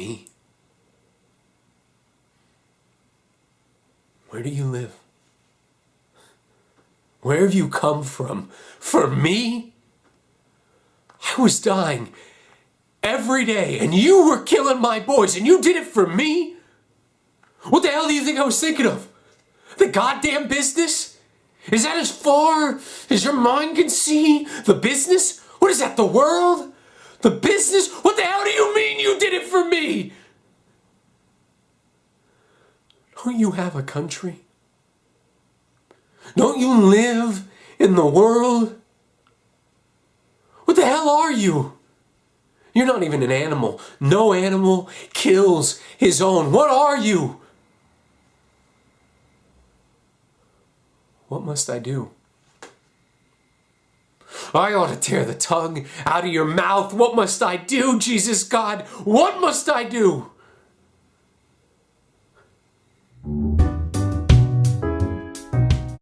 me? Where do you live? Where have you come from? For me? I was dying every day, and you were killing my boys, and you did it for me? What the hell do you think I was thinking of? The goddamn business? Is that as far as your mind can see? The business? What is that, the world? The business? What the hell do you mean you did it for me? Don't you have a country? Don't you live in the world? What the hell are you? You're not even an animal. No animal kills his own. What are you? What must I do? I ought to tear the tongue out of your mouth. What must I do, Jesus God? What must I do?